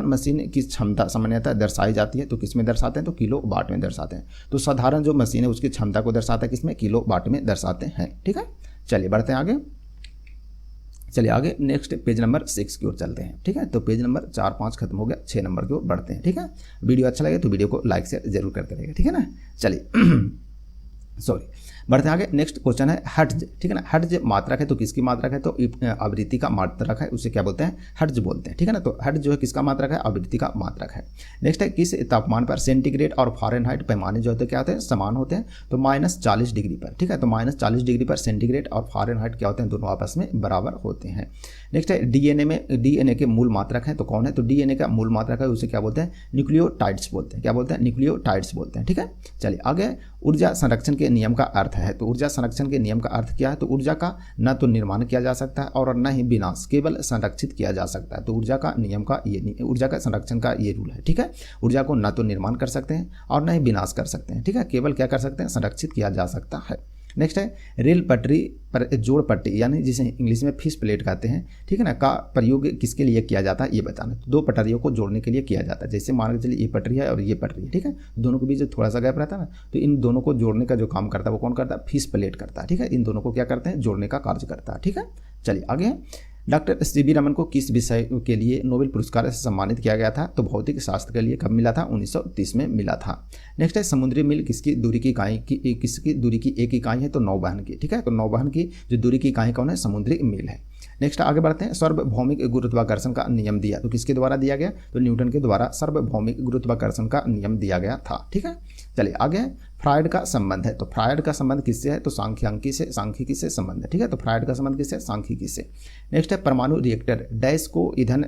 मशीन की क्षमता सामान्यतः दर्शाई जाती है, तो किसमें दर्शाते हैं, तो किलो वाट में दर्शाते हैं। तो साधारण जो मशीन है उसकी क्षमता को दर्शाता है किसमें, किलो वाट में दर्शाते हैं। ठीक है, चलिए बढ़ते हैं आगे। चलिए आगे नेक्स्ट पेज नंबर 6 की ओर चलते हैं। ठीक है, तो पेज नंबर 4, 5 खत्म हो गया, 6 नंबर की ओर बढ़ते हैं। ठीक है, वीडियो अच्छा लगे तो वीडियो को लाइक शेयर जरूर करते रहिएगा। ठीक है ना, चलिए बढ़ते हैं आगे। नेक्स्ट क्वेश्चन है हर्ट्ज। ठीक है ना, हर्ट्ज मात्रक है, तो किसकी मात्रक है, तो आवृत्ति का मात्रक है, उसे क्या बोलते हैं, हर्ट्ज बोलते हैं। ठीक है ना, तो हर्ट्ज जो है किसका मात्रक है, आवृत्ति का मात्रक है। नेक्स्ट है किस तापमान पर सेंटीग्रेड और फ़ारेनहाइट पैमाने जो होते हैं क्या होते हैं, समान होते हैं, तो -40 डिग्री पर। ठीक है, तो -40 डिग्री पर सेंटीग्रेड और फ़ारेनहाइट क्या होते हैं, दोनों आपस में बराबर होते हैं। नेक्स्ट है डीएनए के मूल मात्रक है, तो कौन है, तो डीएनए का मूल मात्रक है उसे क्या बोलते हैं, न्यूक्लियोटाइड्स बोलते हैं। क्या बोलते हैं, न्यूक्लियोटाइड्स बोलते हैं। ठीक है, चलिए आगे ऊर्जा संरक्षण के नियम का अर्थ है। तो ऊर्जा संरक्षण के नियम का अर्थ क्या है, तो ऊर्जा का न तो निर्माण किया जा सकता है और न ही विनाश, केवल संरक्षित किया जा सकता है। तो ऊर्जा का नियम का ये, ऊर्जा का संरक्षण का ये रूल है। ठीक है, ऊर्जा को न तो निर्माण कर सकते हैं और न ही विनाश कर सकते हैं। ठीक है, केवल क्या कर सकते हैं, संरक्षित किया जा सकता है। नेक्स्ट है रेल पटरी पर जोड़ पट्टी यानी जिसे इंग्लिश में फिश प्लेट कहते हैं, ठीक है ना, का प्रयोग किसके लिए किया जाता है ये बताना। तो 2 पटरियों को जोड़ने के लिए किया जाता है। जैसे मान के चलिए ये पटरी है और ये पटरी है, ठीक है, दोनों के बीच थोड़ा सा गैप रहता है ना, तो इन दोनों को जोड़ने का जो काम करता है वो कौन करता है, फिश प्लेट करता है। ठीक है, इन दोनों को क्या करते हैं, जोड़ने का कार्य करता है। ठीक है, चलिए आगे। डॉक्टर CV रमन को किस विषय के लिए नोबेल पुरस्कार से सम्मानित किया गया था, तो भौतिक शास्त्र के लिए कब मिला था, 1930 में मिला था। नेक्स्ट है समुद्री मील किसकी दूरी की एक इकाई है, तो नौवहन की। ठीक है, तो नौवहन की जो दूरी की इकाई कौन है, समुद्री मील है। नेक्स्ट आगे बढ़ते हैं। सार्वभौमिक गुरुत्वाकर्षण का नियम दिया, तो किसके द्वारा दिया गया, तो न्यूटन के द्वारा सार्वभौमिक गुरुत्वाकर्षण का नियम दिया गया था। ठीक है, चलिए आगे। फ्रायड का संबंध है, तो फ्रायड का संबंध किससे है, तो सांख्यिकी से संबंध है। ठीक है, तो फ्रायड का संबंध किससे, सांख्यिकी से। नेक्स्ट है परमाणु रिएक्टर डैश को ईंधन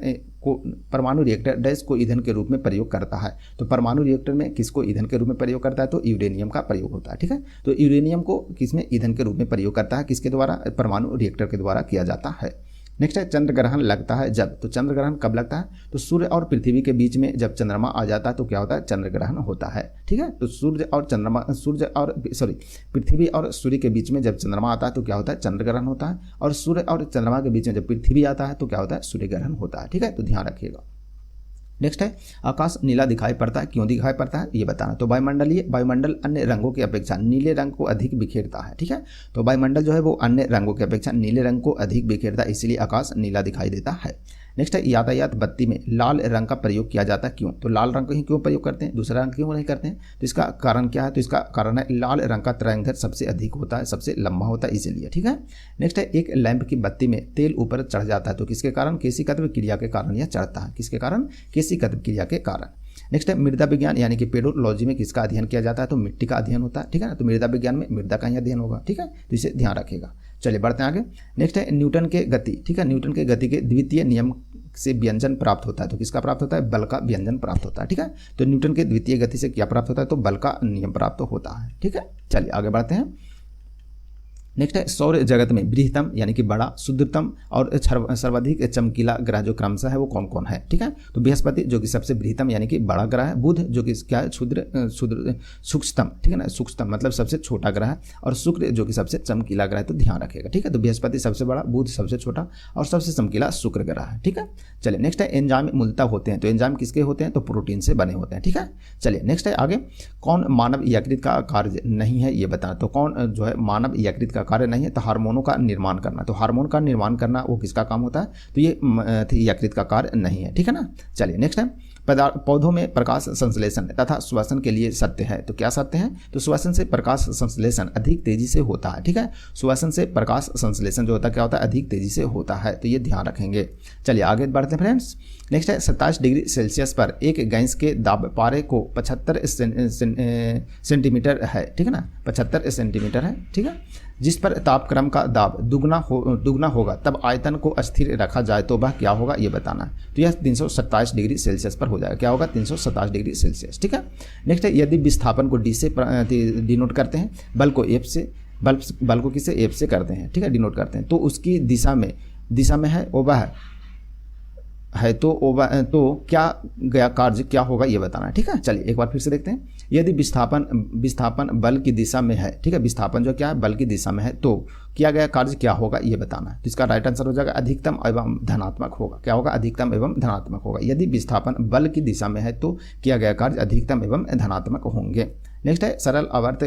के रूप में प्रयोग करता है। तो परमाणु रिएक्टर में किसको ईंधन के रूप में प्रयोग करता है, तो यूरेनियम का प्रयोग होता है। ठीक है, तो यूरेनियम को किसमें ईंधन के रूप में प्रयोग करता है, किसके द्वारा, परमाणु रिएक्टर के द्वारा किया जाता है। नेक्स्ट है चंद्र ग्रहण लगता है जब, तो चंद्र ग्रहण कब लगता है, तो सूर्य और पृथ्वी के बीच में जब चंद्रमा आ जाता है तो क्या होता है, चंद्र ग्रहण होता है। ठीक है, तो पृथ्वी और सूर्य के बीच में जब चंद्रमा आता है तो क्या होता है, चंद्र ग्रहण होता है, और सूर्य और चंद्रमा के बीच में जब पृथ्वी आता है तो क्या होता है, सूर्य ग्रहण होता है। ठीक है, तो ध्यान रखिएगा। नेक्स्ट है आकाश नीला दिखाई पड़ता है, क्यों दिखाई पड़ता है ये बताना। तो वायुमंडल अन्य रंगों की अपेक्षा नीले रंग को अधिक बिखेरता है। ठीक है, तो वायुमंडल जो है वो अन्य रंगों की अपेक्षा नीले रंग को अधिक बिखेरता है, इसीलिए आकाश नीला दिखाई देता है। नेक्स्ट है यातायात बत्ती में लाल रंग का प्रयोग किया जाता है, क्यों, तो लाल रंग को ही क्यों प्रयोग करते हैं, दूसरा रंग क्यों नहीं करते हैं, तो इसका कारण क्या है, तो इसका कारण है लाल रंग का तरंगदैर्घ्य सबसे अधिक होता है, सबसे लंबा होता है, इसीलिए। ठीक है, नेक्स्ट है एक लैंप की बत्ती में तेल ऊपर चढ़ जाता है, तो किसके कारण, केशिकत्व क्रिया के कारण यह चढ़ता है, किसके कारण, केशिकत्व क्रिया के कारण। नेक्स्ट है मृदा विज्ञान यानी कि पेडोलॉजी में किसका अध्ययन किया जाता है, तो मिट्टी का अध्ययन होता है, ठीक है ना। तो मृदा विज्ञान में मृदा का ही अध्ययन होगा, ठीक है, तो इसे ध्यान रखिएगा। चलिए बढ़ते हैं आगे। नेक्स्ट है न्यूटन के गति, ठीक है, न्यूटन के गति के द्वितीय नियम से व्यंजन प्राप्त होता है, तो किसका प्राप्त होता है, बल का व्यंजन प्राप्त होता है, ठीक है। तो न्यूटन के द्वितीय गति से क्या प्राप्त होता है, तो बल का नियम प्राप्त होता है, ठीक है। चलिए आगे बढ़ते हैं। नेक्स्ट है सौर जगत में बृहत्तम यानी कि बड़ा, शुद्धतम और सर्वाधिक चमकीला ग्रह जो क्रमशः है वो कौन कौन है, ठीक है। तो बृहस्पति जो कि सबसे बृहत्तम यानी कि बड़ा ग्रह है, बुध जो कि क्या है सूक्ष्मतम, ठीक है ना, सूक्ष्मतम मतलब सबसे छोटा ग्रह है, और शुक्र जो कि सबसे चमकीला ग्रह है, तो ध्यान रखिएगा, ठीक है। तो बृहस्पति सबसे बड़ा, बुध सबसे छोटा और सबसे चमकीला शुक्र ग्रह है, ठीक है। चलिए नेक्स्ट है एंजाइम मूलतः होते हैं, तो एंजाइम किसके होते हैं, तो प्रोटीन से बने होते हैं, ठीक है। चलिए नेक्स्ट है आगे, कौन मानव यकृत का कार्य नहीं है ये बताना, तो कौन जो है मानव यकृत कार्य नहीं है, तो हार्मोनों का निर्माण करना, तो हार्मोन का निर्माण करना वो किसका काम होता है, तो ये यकृत का कार्य नहीं है, ठीक है ना। चलिए नेक्स्ट है पौधों में प्रकाश संश्लेषण तथा श्वसन के लिए सत्य है, तो क्या सत्य है, तो श्वसन से प्रकाश संश्लेषण अधिक तेजी से होता है, ठीक है। श्वसन से प्रकाश संश्लेषण जो होता है क्या होता है, अधिक तेजी से होता है, तो ये ध्यान रखेंगे। चलिए आगे बढ़ते हैं फ्रेंड्स। नेक्स्ट है 27 डिग्री सेल्सियस पर एक गैस के दाब पारे को 75 सेंटीमीटर है, ठीक है ना, 75 सेंटीमीटर है, ठीक है। जिस पर तापक्रम का दाब दुगना होगा तब आयतन को अस्थिर रखा जाए तो वह क्या होगा ये बताना है, तो यह 327 डिग्री सेल्सियस पर हो जाएगा, क्या होगा 327 डिग्री सेल्सियस, ठीक है। नेक्स्ट है यदि विस्थापन को डी से डिनोट करते हैं, बल को एफ से, बल को किससे, एफ से करते हैं, ठीक है, डिनोट करते हैं, तो उसकी दिशा में है वह है, तो क्या गया कार्य क्या होगा ये बताना है, ठीक है। चलिए एक बार फिर से देखते हैं। यदि विस्थापन बल की दिशा में है, ठीक है, विस्थापन जो क्या है बल की दिशा में है, तो किया गया कार्य क्या होगा ये बताना है, तो इसका राइट आंसर हो जाएगा अधिकतम एवं धनात्मक होगा, क्या होगा, अधिकतम एवं धनात्मक होगा। यदि विस्थापन बल की दिशा में है तो किया गया कार्य अधिकतम एवं धनात्मक होंगे। नेक्स्ट है सरल आवर्त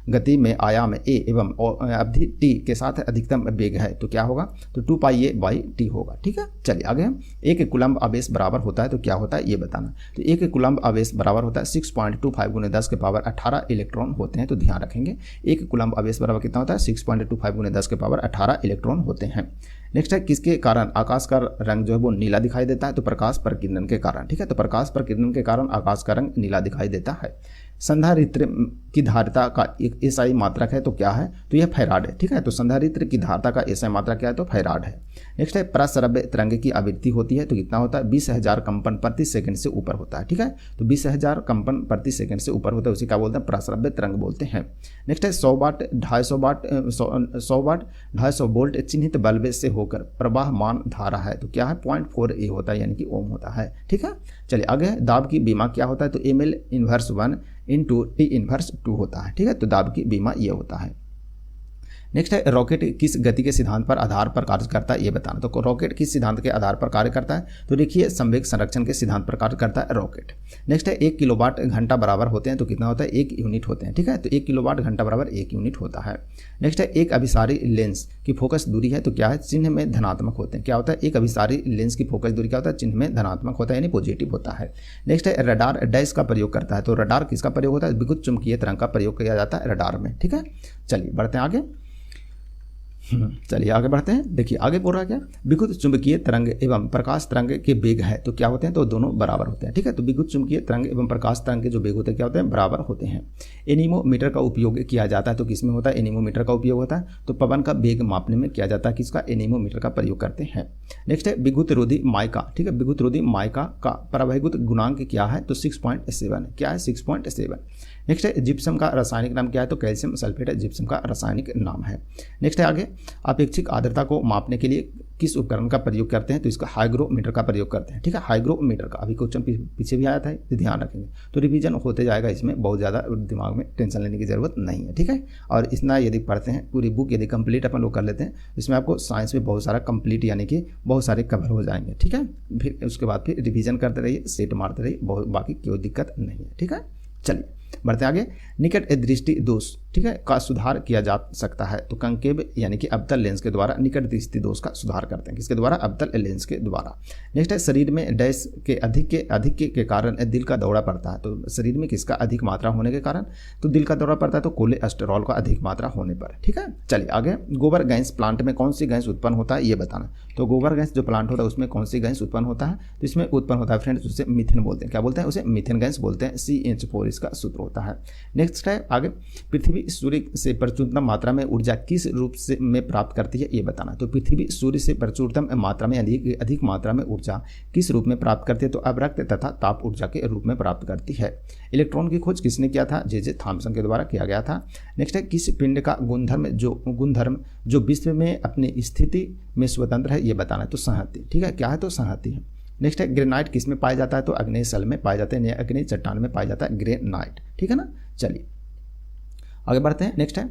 गति में आयाम a एवं अवधि t के साथ अधिकतम वेग है, तो क्या होगा, तो 2πa/t होगा, ठीक है। चलिए आगे हम एक कूलम्ब आवेश बराबर होता है तो क्या होता है ये बताना, तो एक कूलम्ब आवेश बराबर होता है 6.25 × 10⁻18 इलेक्ट्रॉन होते हैं, तो ध्यान रखेंगे एक कूलम्ब आवेश बराबर कितना होता है 6.25 × 10⁻18 इलेक्ट्रॉन होते हैं। नेक्स्ट है किसके कारण आकाश का रंग जो है वो नीला दिखाई देता है, तो प्रकाश प्रकीर्णन के कारण, ठीक है, तो प्रकाश प्रकीर्णन के कारण आकाश का रंग नीला दिखाई देता है। संधारित्र की धारिता का एक एसआई मात्रक है, तो क्या है, तो यह फैराड है, ठीक है, तो संधारित्र की धारिता का एसआई मात्रक क्या है, तो फैराड है। नेक्स्ट है प्रस्रव्य तरंग की आवृत्ति होती है, तो कितना होता है 20,000 कंपन प्रति सेकंड से ऊपर होता है, ठीक है, तो 20,000 कंपन प्रति सेकंड से ऊपर होता है उसी क्या बोलते हैं, प्रस्रव्य तरंग बोलते हैं। नेक्स्ट है 100 वाट 250 वोल्ट चिन्हित बल्ब से होकर प्रवाहमान धारा है, तो क्या है 0.4A होता है यानी कि ओम होता है, ठीक है। चलिए आगे दाब की बीमा क्या होता है, तो ml इनवर्स 1 × T इनवर्स 2 होता है, ठीक है, तो दाब की बीमा ये होता है। नेक्स्ट है रॉकेट किस गति के सिद्धांत पर आधार पर कार्य करता है ये बताना, तो रॉकेट किस सिद्धांत के आधार पर कार्य करता है, तो देखिए संवेग संरक्षण के सिद्धांत पर कार्य करता है रॉकेट। नेक्स्ट है 1 किलोवाट घंटा बराबर होते हैं, तो कितना होता है 1 यूनिट होते हैं, ठीक है, तो 1 किलोवाट घंटा बराबर 1 यूनिट होता है। नेक्स्ट है एक अभिसारी लेंस की फोकस दूरी है, तो क्या है चिन्ह में धनात्मक होते हैं, क्या होता है एक अभिसारी लेंस की फोकस दूरी क्या होता है चिन्ह में धनात्मक होता है यानी पॉजिटिव होता है। नेक्स्ट है रडार डैश का प्रयोग करता है, तो रडार किसका प्रयोग होता है, विद्युत चुंबकीय तरंग का प्रयोग किया जाता है रडार में, ठीक है। चलिए बढ़ते हैं आगे। चलिए आगे बढ़ते हैं। देखिए आगे बोल रहा है क्या, विद्युत चुंबकीय तरंग एवं प्रकाश तरंग के वेग है, तो क्या होते हैं, तो दोनों बराबर होते हैं, ठीक है, तो विद्युत चुंबकीय तरंग एवं प्रकाश तरंग के जो वेग होते हैं क्या होते हैं, बराबर होते हैं। एनीमोमीटर का उपयोग किया जाता है, तो किसमें होता है, एनीमोमीटर का उपयोग होता है, तो पवन का वेग मापने में किया जाता है, किसका, एनीमोमीटर का प्रयोग करते हैं। नेक्स्ट है विद्युत रोधी माइका, ठीक है, विद्युत रोधी माइका का परावैद्युत गुणांक क्या है, तो 6.7 क्या है 6.7। नेक्स्ट है जिप्सम का रासायनिक नाम क्या है, तो कैल्शियम सल्फेट जिप्सम का रासायनिक नाम है। नेक्स्ट है आगे अपेक्षिक आर्द्रता को मापने के लिए किस उपकरण का प्रयोग करते हैं, तो इसका हाइग्रोमीटर का प्रयोग करते हैं, ठीक है, हाइग्रोमीटर का अभी क्वेश्चन पीछे भी आया था, तो ध्यान रखेंगे, तो रिवीजन होते जाएगा, इसमें बहुत ज़्यादा दिमाग में टेंशन लेने की जरूरत नहीं है, ठीक है। और इतना यदि पढ़ते हैं पूरी बुक यदि कंप्लीट अपन लोग कर लेते हैं, इसमें आपको साइंस में बहुत सारा कंप्लीट यानी कि बहुत सारे कवर हो जाएंगे, ठीक है। फिर उसके बाद फिर रिविजन करते रहिए, सेट मारते रहिए, बाकी कोई दिक्कत नहीं है, ठीक है। चलिए बढ़ते आगे। निकट दृष्टि दोष ठीक है, का सुधार किया जा सकता है। तो कंकेव यानी कि अवतल लेंस के द्वारा निकट दृष्टि दोष का सुधार करते हैं, किसके द्वारा? अवतल लेंस के द्वारा। नेक्स्ट है शरीर में डैश के अधिक के कारण दिल का दौरा पड़ता है। तो शरीर में किसका अधिक मात्रा होने के कारण तो दिल का दौरा पड़ता है, तो कोलेस्टेरॉल का अधिक मात्रा होने पर। ठीक है, चलिए आगे। गोबर गैस प्लांट में कौन सी गैस उत्पन्न होता है ये बताना। तो गोबर गैस जो प्लांट होता है उसमें कौन सी गैस उत्पन्न होता है? तो इसमें उत्पन्न होता है फ्रेंड्स उसे मीथेन बोलते हैं। क्या बोलते हैं? उसे मीथेन गैस बोलते हैं। CH4 इसका सूत्र होता है। नेक्स्ट है आगे, पृथ्वी सूर्य से प्रचुरतम मात्रा में ऊर्जा किस रूप से में प्राप्त करती है ये बताना। तो पृथ्वी सूर्य से प्रचुरतम मात्रा में अधिक मात्रा में ऊर्जा किस रूप में प्राप्त करती है? तो अवरक्त तथा ताप ऊर्जा के रूप में प्राप्त करती है। इलेक्ट्रॉन की खोज किसने किया था? जे थॉमसन के द्वारा किया गया था। नेक्स्ट है, किस पिंड का गुणधर्म जो विश्व में अपनी स्थिति में स्वतंत्र है ये बताना है। तो संहति। ठीक है, क्या है? तो संहति है। नेक्स्ट है, ग्रेनाइट किस में पाया जाता है? तो अग्नेय स्थल में पाया जाता है, अग्नेय चट्टान में पाया जाता है ग्रेनाइट। ठीक है ना, चलिए आगे बढ़ते हैं। नेक्स्ट है,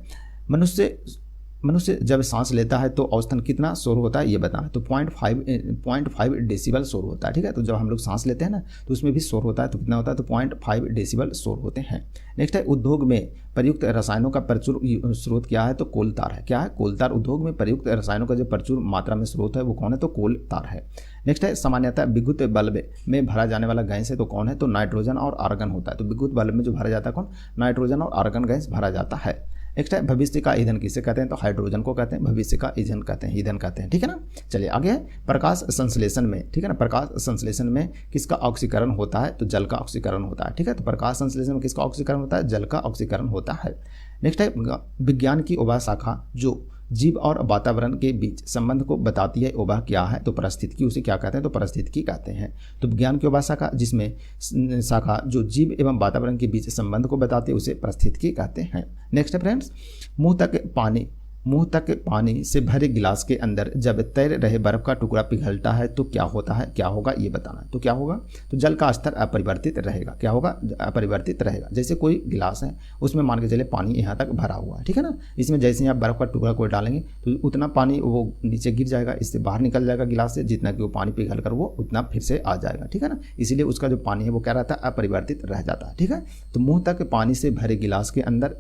मनुष्य जब सांस लेता है तो औसतन कितना शोर होता है ये बताना। तो 0.5 डेसिबल शोर होता है। ठीक है, तो जब हम लोग सांस लेते हैं ना तो उसमें भी शोर होता है, तो कितना होता है? तो 0.5 डेसिबल शोर होते हैं। नेक्स्ट है, उद्योग में प्रयुक्त रसायनों का प्रचुर स्रोत क्या है? तो कोल तार है। क्या है? कोल तार। उद्योग में प्रयुक्त रसायनों का जो प्रचुर मात्रा में स्रोत है वो कौन है? तो कोल तार है। नेक्स्ट है, सामान्यतः विद्युत बल्ब में भरा जाने वाला गैस है तो कौन है? तो नाइट्रोजन और आर्गन होता है। तो विद्युत बल्ब में जो भरा जाता है कौन? नाइट्रोजन और आर्गन गैस भरा जाता है। नेक्स्ट है, भविष्य का ईंधन किसे कहते हैं? तो हाइड्रोजन को कहते हैं भविष्य का ईंधन कहते हैं। ठीक है ना, चलिए आगे है, प्रकाश संश्लेषण में। ठीक है ना, प्रकाश संश्लेषण में किसका ऑक्सीकरण होता है? तो जल का ऑक्सीकरण होता है। ठीक है, तो प्रकाश संश्लेषण में किसका ऑक्सीकरण होता है? जल का ऑक्सीकरण होता है। नेक्स्ट है, विज्ञान की उभा शाखा जो जीव और वातावरण के बीच संबंध को बताती है वह क्या है? तो पारिस्थितिकी। उसे क्या कहते हैं? तो पारिस्थितिकी कहते हैं। तो विज्ञान की उभा शाखा जिसमें शाखा जो जीव एवं वातावरण के बीच संबंध को बताती है उसे पारिस्थितिकी कहते हैं। नेक्स्ट है फ्रेंड्स, मुंह तक पानी से भरे गिलास के अंदर जब तैर रहे बर्फ का टुकड़ा पिघलता है तो क्या होता है? क्या होगा ये बताना। तो क्या होगा? तो जल का स्तर अपरिवर्तित रहेगा। क्या होगा? अपरिवर्तित रहेगा। जैसे कोई गिलास है उसमें मान के चले पानी यहाँ तक भरा हुआ है, ठीक है ना, इसमें जैसे ही आप बर्फ का टुकड़ा को डालेंगे तो उतना पानी वो नीचे गिर जाएगा, इससे बाहर निकल जाएगा गिलास से, जितना कि वो पानी पिघल कर वो उतना फिर से आ जाएगा। ठीक है ना, इसीलिए उसका जो पानी है वो क्या रहता है? अपरिवर्तित रह जाता है। ठीक है, तो मुँह तक पानी से भरे गिलास के अंदर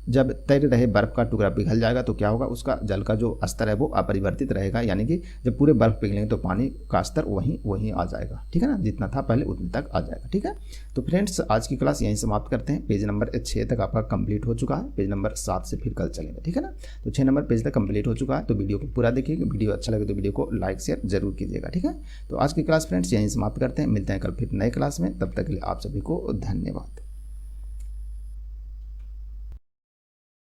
जब तैर रहे बर्फ का टुकड़ा पिघल जाएगा तो क्या होगा? उसका जल का जो स्तर है वो अपरिवर्तित रहेगा, यानी कि जब पूरे बर्फ पिघलेंगे तो पानी का स्तर वहीं आ जाएगा। ठीक है ना, जितना था पहले उतने तक आ जाएगा। ठीक है, तो फ्रेंड्स आज की क्लास यहीं समाप्त करते हैं। पेज नंबर 6 तक आपका कंप्लीट हो चुका है। पेज नंबर 7 से फिर कल चलेंगे। ठीक है ना, तो 6 नंबर पेज तक कंप्लीट हो चुका है। तो वीडियो को पूरा देखिएगा। वीडियो अच्छा लगे तो वीडियो को लाइक शेयर जरूर कीजिएगा। ठीक है, तो आज की क्लास फ्रेंड्स यहीं समाप्त करते हैं। मिलते हैं कल फिर नए क्लास में। तब तक के लिए आप सभी को धन्यवाद।